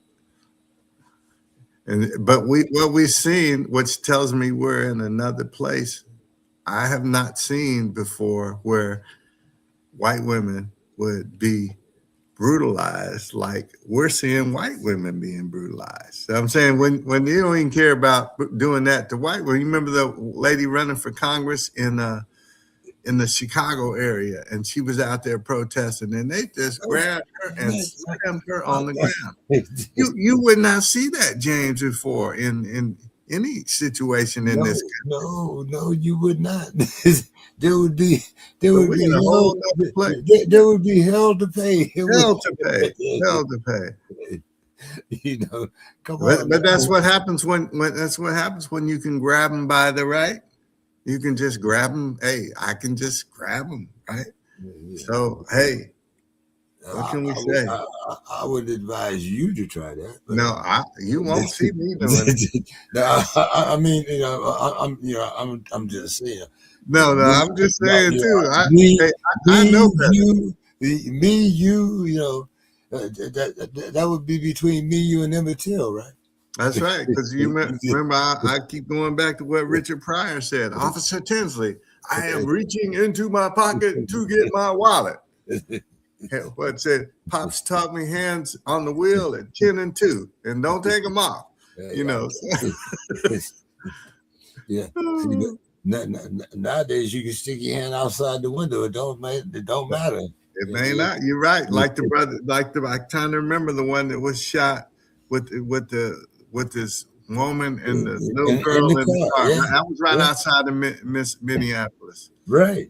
And but what we've seen, which tells me we're in another place I have not seen before, where white women would be brutalized like we're seeing white women being brutalized. So I'm saying when you don't even care about doing that to white women. You remember the lady running for Congress in in the Chicago area, and she was out there protesting, and they just grabbed her and slammed her on the ground. You would not see that, James, before in any situation in this country. No, you would not. there would be But we're in a hell. whole nother place. There would be hell to pay. Hell to pay. Hell to pay. Come on. But that's what happens when that's what happens when you can grab them by the right. You can just grab them. Hey, I can just grab them, right? Yeah. So, hey, what can we say? I would advise you to try that. No, you won't see me doing it. No, I mean, I'm just saying. No, I'm just saying too. I know that. That would be between me, you, and Emmett Till, right? That's right. Because you remember, I keep going back to what Richard Pryor said. Officer Tinsley, I am reaching into my pocket to get my wallet. What said, Pops taught me hands on the wheel at 10 and 2, and don't take them off. Yeah. Nowadays, you can stick your hand outside the window. It don't matter. It may not. You're right. Like the brother, I'm trying to remember the one that was shot with this woman and the little girl in the car. Yeah. That was right outside of Minneapolis. Right.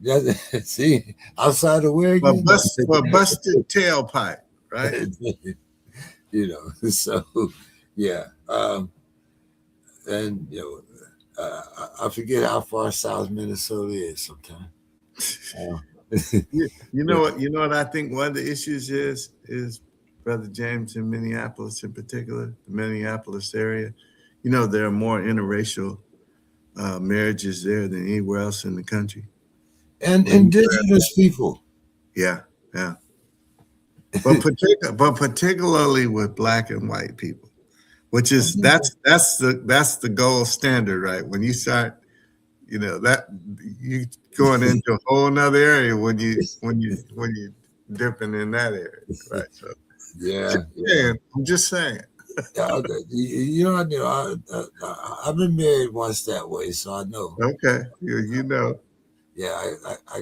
See, outside of where again? For busted tailpipe, right? So yeah. And I forget how far south Minnesota is sometimes. You know what I think one of the issues is Brother James, in Minneapolis in particular, the Minneapolis area. There are more interracial marriages there than anywhere else in the country. And indigenous people. Yeah. But particularly with black and white people, which is that's the gold standard, right? When you start, that you going into a whole nother area when you dipping in that area, right? So I'm just saying. I've been married once that way, so I know. Okay, you know. Yeah, I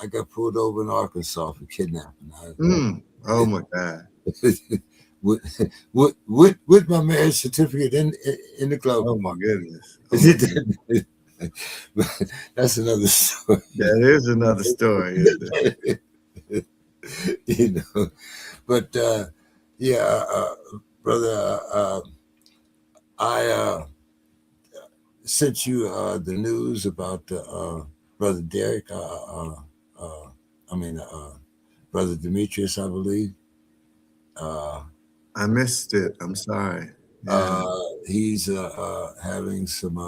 got pulled over in Arkansas for kidnapping. Oh my God! with my marriage certificate in the club. Oh my goodness! That's another story. That is another story. But brother, I sent you the news about Brother Derek. Brother Demetrius, I believe. I missed it. I'm sorry. Yeah. He's having some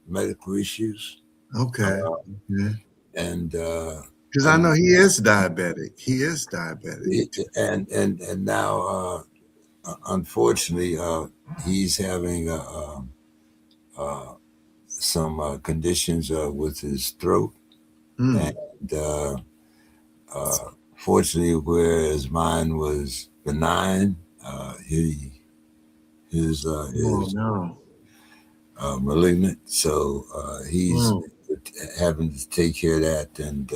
medical issues. Okay. And because I know he is diabetic. And now, unfortunately, he's having some conditions with his throat. And fortunately, whereas mine was benign, his malignant. So he's having to take care of that. And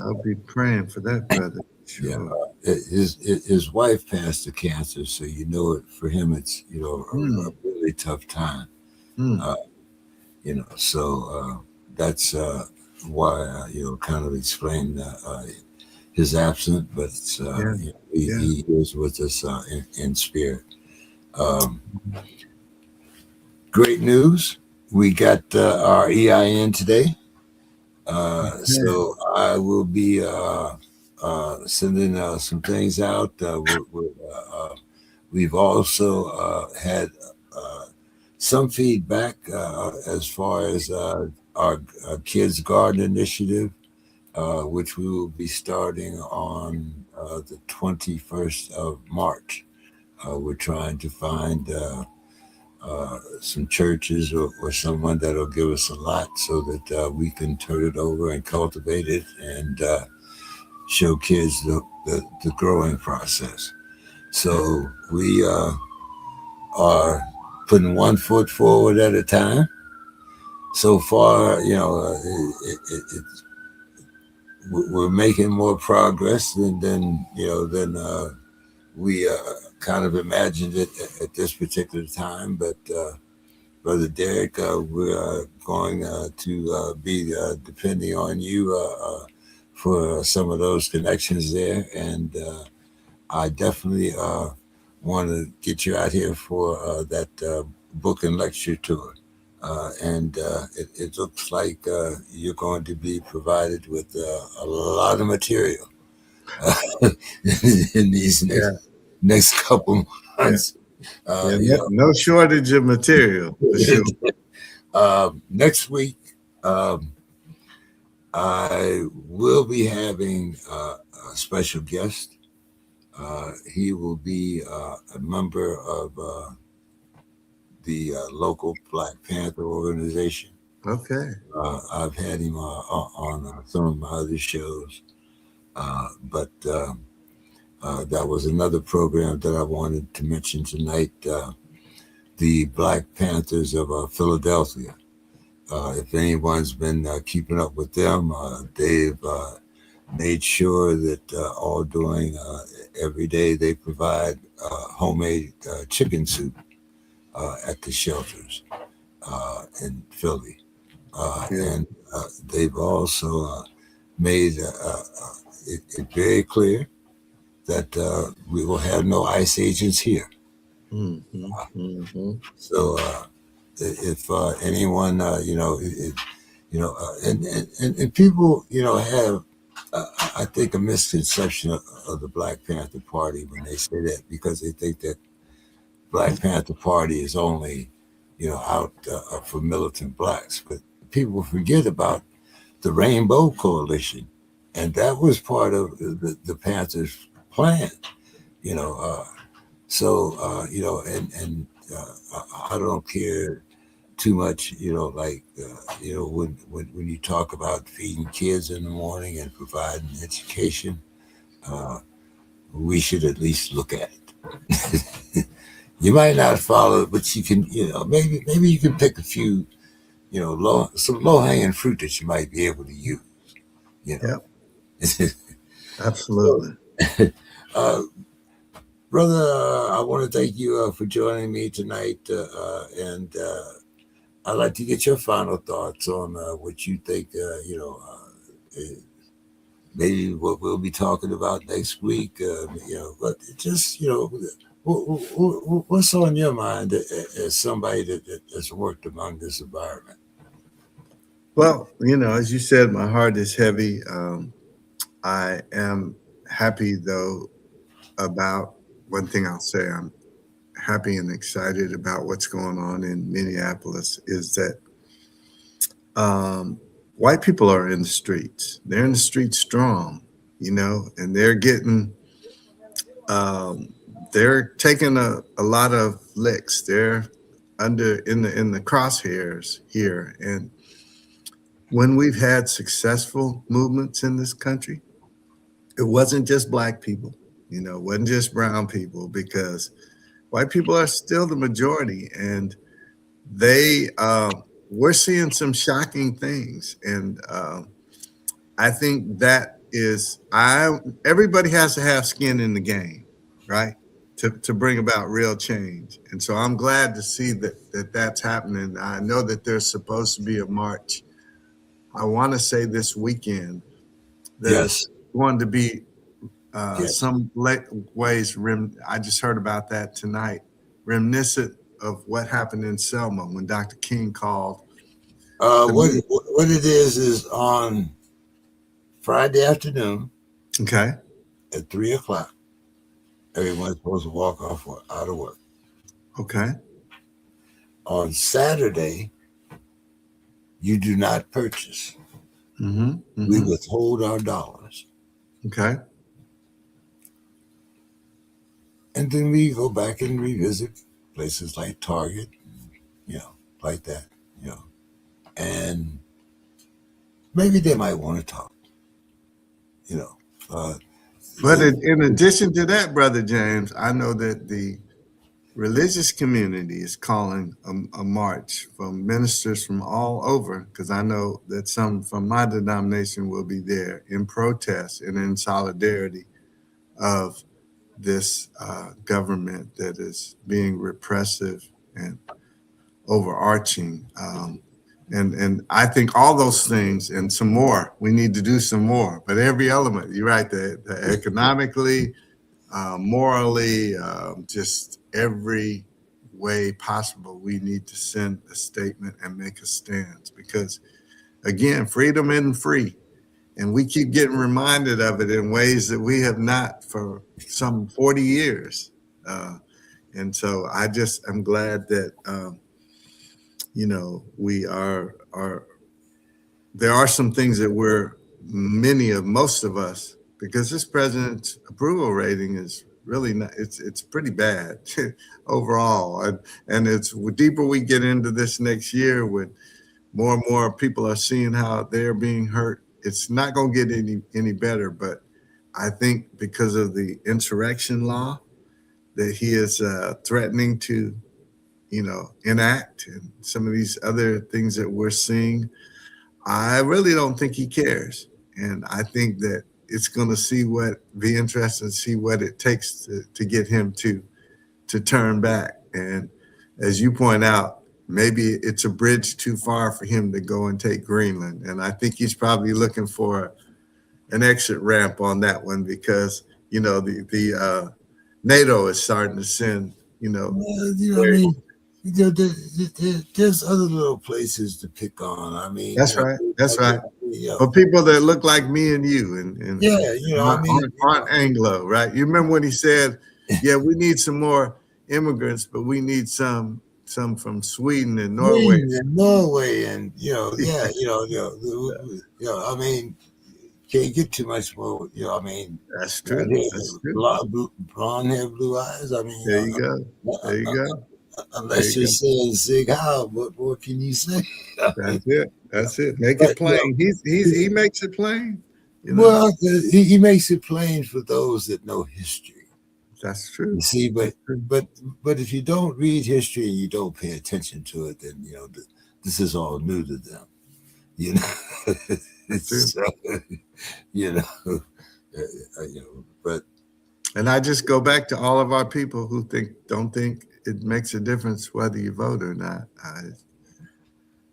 I'll be praying for that, brother. Sure. His wife passed of cancer, so for him it's a really tough time. So that's why kind of explain his absence, but he is with us in spirit. Great news! We got our EIN today, so I will be sending some things out. We've also had some feedback as far as our Kids Garden Initiative, which we will be starting on the 21st of March. We're trying to find some churches or someone that'll give us a lot so that we can turn it over and cultivate it and show kids the growing process. So we are putting one foot forward at a time. So far, we're making more progress than we kind of imagined it at this particular time. But Brother Derek, we're going to be depending on you for some of those connections there, and I definitely want to get you out here for that book and lecture tour. And it looks like you're going to be provided with a lot of material in these Yeah, next couple yeah, months. Uh, yeah. you No, no shortage of material for know, sure. next week I will be having a special guest. He will be a member of the local Black Panther organization. Okay. I've had him on some of my other shows, but that was another program that I wanted to mention tonight. The Black Panthers of Philadelphia. If anyone's been keeping up with them, they've made sure that all during every day they provide homemade chicken soup at the shelters in Philly. Yeah. And they've also made it very clear that we will have no ICE agents here. Mm-hmm. Mm-hmm. So if anyone, and people, have, I think, a misconception of the Black Panther Party when they say that, because they think that Black Panther Party is only, out for militant blacks. But people forget about the Rainbow Coalition, and that was part of the Panthers' plan. You know, I don't care too much. When you talk about feeding kids in the morning and providing education, uh, we should at least look at it. You might not follow it, but you can, maybe you can pick a few, some low hanging fruit that you might be able to use. You know. Yep. Absolutely. uh, Brother, I want to thank you for joining me tonight, and I'd like to get your final thoughts on what you think. Maybe what we'll be talking about next week. But just what's on your mind as somebody that's worked among this environment? Well, as you said, my heart is heavy. I am happy though about one thing I'll say. I'm happy and excited about what's going on in Minneapolis is that white people are in the streets. They're in the streets strong, and they're getting, um, they're taking a lot of licks. They're under in the crosshairs here. And when we've had successful movements in this country, it wasn't just black people, it wasn't just brown people, because white people are still the majority, and they we're seeing some shocking things, and I think that is I everybody has to have skin in the game, right? To bring about real change. And so I'm glad to see that's happening. I know that there's supposed to be a march. I want to say this weekend there's Yes, going to be yes. some ways. I just heard about that tonight, reminiscent of what happened in Selma when Dr. King called the What meeting. what it is on Friday afternoon Okay. at 3 o'clock. Everyone's supposed to walk off out of work. Okay. On Saturday, you do not purchase. Mm-hmm. We Mm-hmm. withhold our dollars, Okay. and then we go back and revisit places like Target, you know, like that, you know, and maybe they might want to talk, you know. Uh, But the, in addition to that, Brother James, I know that religious community is calling a march from ministers from all over, because I know that some from my denomination will be there in protest and in solidarity of this government that is being repressive and overarching. And I think all those things and some more, we need to do some more. But every element, you're right, the economically, morally, just every way possible, we need to send a statement and make a stand. Because again, freedom isn't free. And we keep getting reminded of it in ways that we have not for some 40 years. And so I'm glad that, we are there are some things that most of us, because this president's approval rating is really not, it's pretty bad overall. And it's the deeper we get into this next year, when more and more people are seeing how they're being hurt, it's not going to get any better. But I think because of the insurrection law that he is threatening to, enact, and some of these other things that we're seeing, I really don't think he cares. And I think that it's going to be interesting to see what it takes to get him to turn back. And as you point out, maybe it's a bridge too far for him to go and take Greenland. And I think he's probably looking for an exit ramp on that one, because, the NATO is starting to send, I mean, there's other little places to pick on. I mean, that's right. That's right. You know, For people that look like me and you, and yeah, I mean, aren't Anglo, right? You remember when he said, "Yeah, we need some more immigrants, but we need some from Sweden and Norway." Norway, and yeah, I mean, can't get too much more. I mean, That's true. That's true. blonde hair, blue eyes. I mean, There you go. There you go. Unless you're saying Zig Heil, what more can you say? That's it. That's it. Make it plain. He makes it plain. Well, he makes it plain for those that know history. That's true. You see, but if you don't read history and you don't pay attention to it, then this is all new to them. So, but. And I just go back to all of our people who don't think it makes a difference whether you vote or not.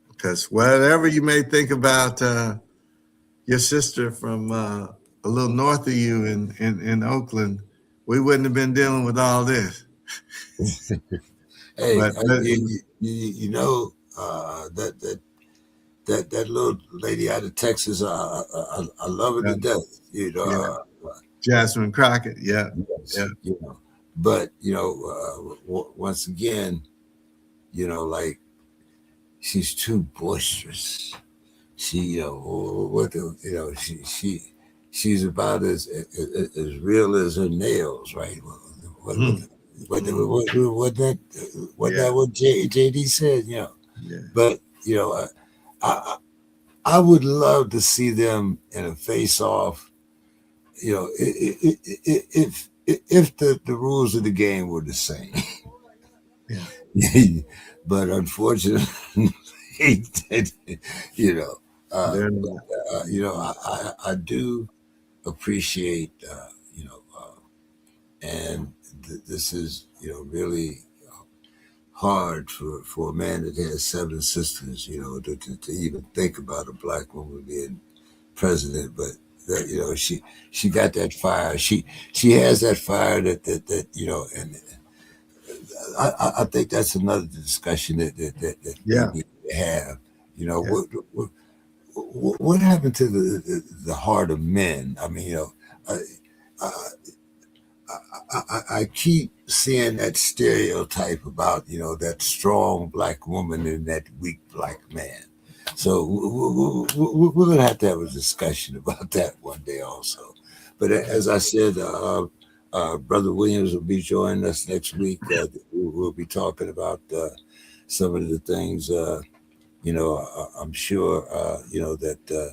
Because whatever you may think about your sister from a little north of you in Oakland, we wouldn't have been dealing with all this. Hey, that little lady out of Texas, I love her to death. Jasmine Crockett, yeah. But once again, like, she's too boisterous. She, she's about as real as her nails, right? What that what JD said, Yeah. But I would love to see them in a face-off. If the rules of the game were the same. Yeah. But unfortunately, I do appreciate, and this is, really hard for a man that has 7 sisters, to even think about a black woman being president. But that, she got that fire. She has that fire that and I think that's another discussion that we need to have. What happened to the heart of men? I mean, I keep seeing that stereotype about that strong black woman and that weak black man. So we're going to have a discussion about that one day also. But as I said, Brother Williams will be joining us next week. We'll be talking about some of the things, I'm sure, that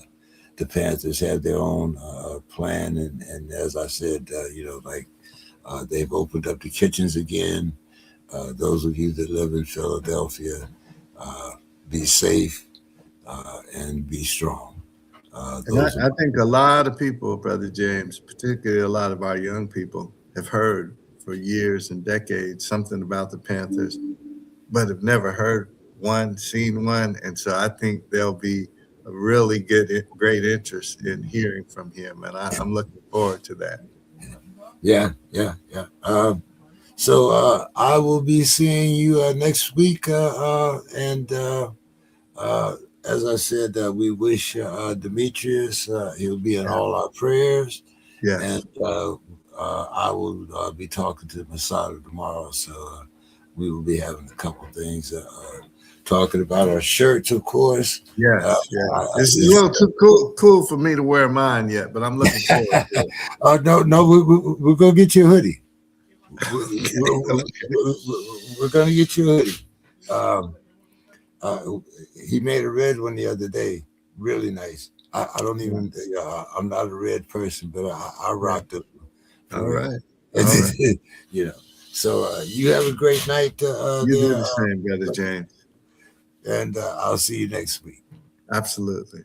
the Panthers have their own plan. And as I said, they've opened up the kitchens again. those of you that live in Philadelphia, be safe and be strong. And Those are I think a lot of people, Brother James, particularly a lot of our young people, have heard for years and decades something about the Panthers, but have never heard one, seen one. And so I think there'll be a really great interest in hearing from him. And I'm looking forward to that. yeah. So I will be seeing you next week, and as I said, we wish Demetrius, he'll be in Yeah. all our prayers, Yes. and I will be talking to Masada tomorrow, so we will be having a couple things, talking about our shirts, of course. Yes. Yeah. I It's a see. little too cool for me to wear mine yet, but I'm looking forward to it. No, we're gonna get you a hoodie. We're gonna get you a hoodie. Um, he made a red one the other day, really nice. I don't even. I'm not a red person, but I rocked it for All real. right. All right. You know. So you have a great night You do there, the same, Brother James. and I'll see you next week. Absolutely.